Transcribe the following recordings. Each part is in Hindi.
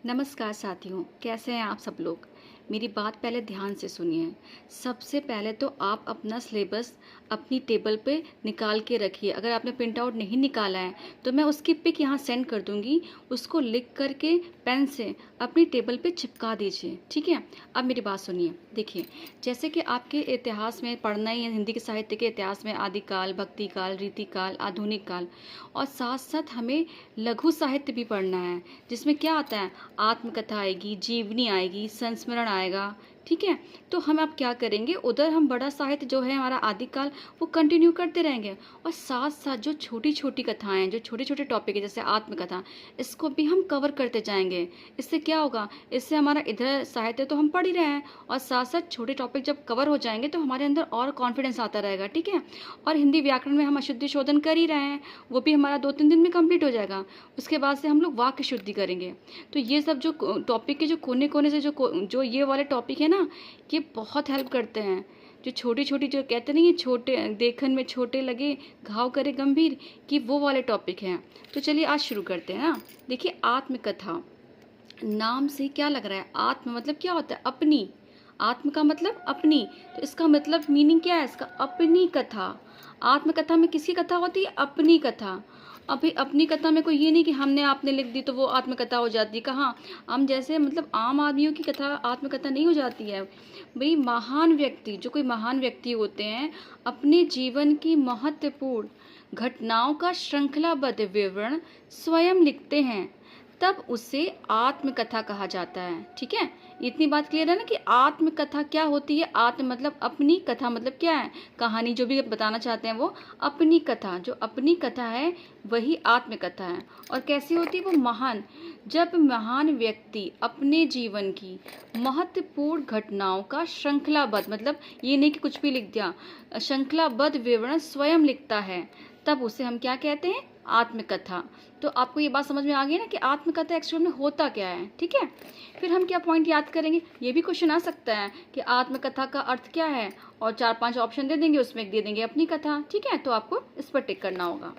नमस्कार साथियों, कैसे हैं आप सब लोग। मेरी बात पहले ध्यान से सुनिए। सबसे पहले तो आप अपना सिलेबस अपनी टेबल पे निकाल के रखिए। अगर आपने प्रिंट आउट नहीं निकाला है तो मैं उसकी पिक यहाँ सेंड कर दूँगी। उसको लिख करके पेन से अपनी टेबल पे चिपका दीजिए, ठीक है। अब मेरी बात सुनिए। देखिए, जैसे कि आपके इतिहास में पढ़ना ही है, हिंदी के साहित्य के इतिहास में आदिकाल, भक्तिकाल, रीतिकाल, आधुनिक काल और साथ साथ हमें लघु साहित्य भी पढ़ना है, जिसमें क्या आता है, आत्मकथा आएगी, जीवनी आएगी, संस्मरण आएगा, ठीक है। तो हम अब क्या करेंगे, उधर हम बड़ा साहित्य जो है हमारा आदिकाल वो कंटिन्यू करते रहेंगे और साथ साथ जो छोटी छोटी कथाएं, जो छोटे छोटे टॉपिक है जैसे आत्मकथा, इसको भी हम कवर करते जाएंगे। इससे क्या होगा, इससे हमारा इधर साहित्य तो हम पढ़ ही रहे हैं और साथ साथ छोटे टॉपिक जब कवर हो जाएंगे तो हमारे अंदर और कॉन्फिडेंस आता रहेगा, ठीक है। और हिंदी व्याकरण में हम अशुद्धि शोधन कर ही रहे हैं, वो भी हमारा 2-3 दिन में कंप्लीट हो जाएगा। उसके बाद से हम लोग वाक्य शुद्धि करेंगे। तो ये सब जो टॉपिक के जो कोने कोने से जो ये वाले टॉपिक है ना, ये बहुत हेल्प करते हैं। जो छोटी छोटी, जो कहते नहीं, ये छोटे देखन में छोटे लगे घाव करे गंभीर, कि वो वाले टॉपिक हैं। तो चलिए आज शुरू करते हैं ना। देखिए, आत्मकथा नाम से क्या लग रहा है, आत्म मतलब क्या होता है, अपनी। आत्म का मतलब अपनी, तो इसका मतलब मीनिंग क्या है इसका, अपनी कथा। आत्मकथा में किसकी कथा होती है, अपनी कथा। अभी अपनी कथा में कोई ये नहीं कि हमने आपने लिख दी तो वो आत्मकथा हो जाती है। कहाँ, हम जैसे मतलब आम आदमियों की कथा आत्मकथा नहीं हो जाती है भाई। महान व्यक्ति, जो कोई महान व्यक्ति होते हैं, अपने जीवन की महत्वपूर्ण घटनाओं का श्रृंखलाबद्ध विवरण स्वयं लिखते हैं, तब उसे आत्मकथा कहा जाता है, ठीक है। इतनी बात क्लियर है ना कि आत्मकथा क्या होती है। आत्म मतलब अपनी, कथा मतलब क्या है, कहानी, जो भी बताना चाहते हैं वो अपनी कथा। जो अपनी कथा है वही आत्मकथा है। और कैसी होती है वो, महान। जब महान व्यक्ति अपने जीवन की महत्वपूर्ण घटनाओं का श्रृंखलाबद्ध, मतलब ये नहीं कि कुछ भी लिख दिया, श्रृंखलाबद्ध विवरण स्वयं लिखता है, तब उसे हम क्या कहते हैं, आत्मकथा। तो आपको ये बात समझ में आ गई ना कि आत्मकथा एक्चुअल में होता क्या है, ठीक है। फिर हम क्या पॉइंट याद करेंगे, ये भी क्वेश्चन आ सकता है कि आत्मकथा का अर्थ क्या है, और 4-5 ऑप्शन दे देंगे, उसमें एक दे देंगे अपनी कथा, ठीक है। तो आपको इस पर टिक करना होगा।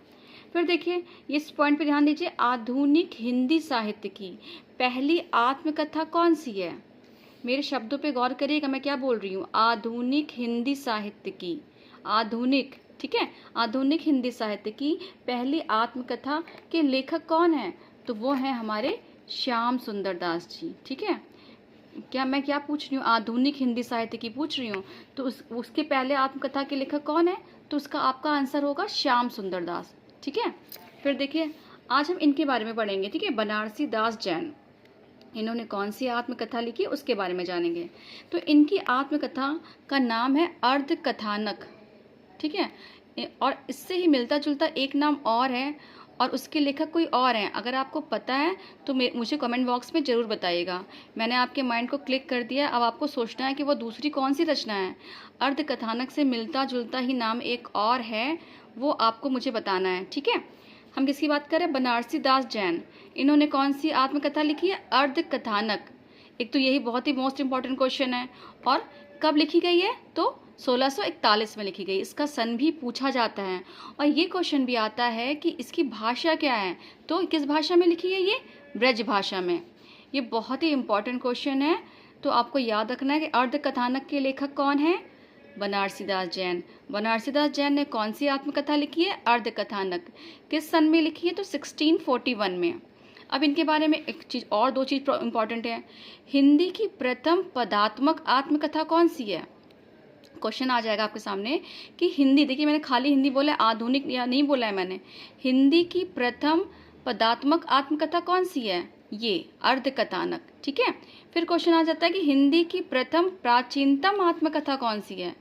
फिर देखिए, इस पॉइंट पे ध्यान दीजिए, आधुनिक हिंदी साहित्य की पहली आत्मकथा कौन सी है। मेरे शब्दों पे गौर करिएगा, मैं क्या बोल रही हूँ, आधुनिक हिंदी साहित्य की, आधुनिक, ठीक है, आधुनिक हिंदी साहित्य की पहली आत्मकथा के लेखक कौन है, तो वो है हमारे श्याम सुंदर दास जी, ठीक है। मैं क्या पूछ रही हूँ, आधुनिक हिंदी साहित्य की पूछ रही हूँ, तो उसके पहले आत्मकथा के लेखक कौन है, तो उसका आपका आंसर होगा श्याम सुंदर दास, ठीक है। फिर देखिए, आज हम इनके बारे में पढ़ेंगे, ठीक है। बनारसी दास जैन, इन्होंने कौन सी आत्मकथा लिखी उसके बारे में जानेंगे। तो इनकी आत्मकथा का नाम है अर्ध कथानक, ठीक है। और इससे ही मिलता जुलता एक नाम और है, और उसके लेखक कोई और हैं। अगर आपको पता है तो मुझे कमेंट बॉक्स में ज़रूर बताइएगा। मैंने आपके माइंड को क्लिक कर दिया, अब आपको सोचना है कि वो दूसरी कौन सी रचना है। अर्ध कथानक से मिलता जुलता ही नाम एक और है, वो आपको मुझे बताना है, ठीक है। हम किसकी बात करें, बनारसी दास जैन, इन्होंने कौन सी आत्मकथा लिखी है, अर्ध कथानक। एक तो यही बहुत ही मोस्ट इंपॉर्टेंट क्वेश्चन है। और कब लिखी गई है, तो 1641 में लिखी गई। इसका सन भी पूछा जाता है। और ये क्वेश्चन भी आता है कि इसकी भाषा क्या है, तो किस भाषा में लिखी है, ये ब्रज भाषा में। ये बहुत ही इंपॉर्टेंट क्वेश्चन है, तो आपको याद रखना है कि अर्ध कथानक के लेखक कौन है, बनारसी दास जैन। बनारसी दास जैन ने कौन सी आत्मकथा लिखी है, अर्ध कथानक। किस सन में लिखी है, तो 1641 में। अब इनके बारे में एक चीज़ और, 2 चीज़ इंपॉर्टेंट है। हिंदी की प्रथम पदात्मक आत्मकथा कौन सी है। क्वेश्चन आ जाएगा आपके सामने कि हिंदी, देखिए मैंने खाली हिंदी बोला है, आधुनिक या नहीं बोला है मैंने। हिंदी की प्रथम पदात्मक आत्मकथा कौन सी है, ये अर्ध कथानक, ठीक है। फिर क्वेश्चन आ जाता है कि हिंदी की प्रथम प्राचीनतम आत्मकथा कौन सी है।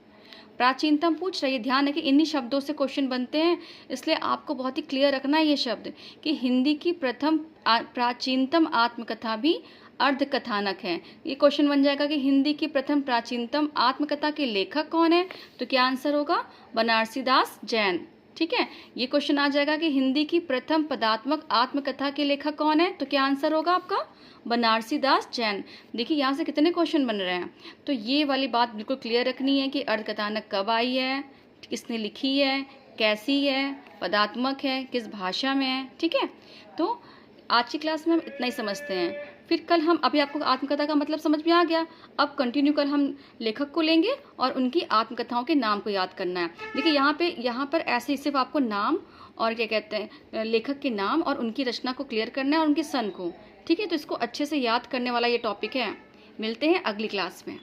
प्राचीनतम पूछ रही है, ध्यान है कि इन्हीं शब्दों से क्वेश्चन बनते हैं, इसलिए आपको बहुत ही क्लियर रखना है ये शब्द कि हिंदी की प्रथम प्राचीनतम आत्मकथा भी अर्ध कथानक है। ये क्वेश्चन बन जाएगा कि हिंदी की प्रथम प्राचीनतम आत्मकथा के लेखक कौन है, तो क्या आंसर होगा, बनारसी दास जैन, ठीक है। ये क्वेश्चन आ जाएगा कि हिंदी की प्रथम पदात्मक आत्मकथा के लेखक कौन है, तो क्या आंसर होगा आपका, बनारसी दास जैन। देखिए यहाँ से कितने क्वेश्चन बन रहे हैं, तो ये वाली बात बिल्कुल क्लियर रखनी है कि अर्ध कथानक कब आई है, किसने लिखी है, कैसी है, पदात्मक है, किस भाषा में है, ठीक है। तो आज की क्लास में हम इतना ही समझते हैं। फिर कल हम, अभी आपको आत्मकथा का मतलब समझ में आ गया। अब कंटिन्यू कल हम लेखक को लेंगे और उनकी आत्मकथाओं के नाम को याद करना है। देखिए यहाँ पर ऐसे ही सिर्फ आपको नाम और क्या कहते हैं, लेखक के नाम और उनकी रचना को क्लियर करना है और उनके सन को। ठीक है, तो इसको अच्छे से याद करने वाला ये टॉपिक है। मिलते हैं अगली क्लास में।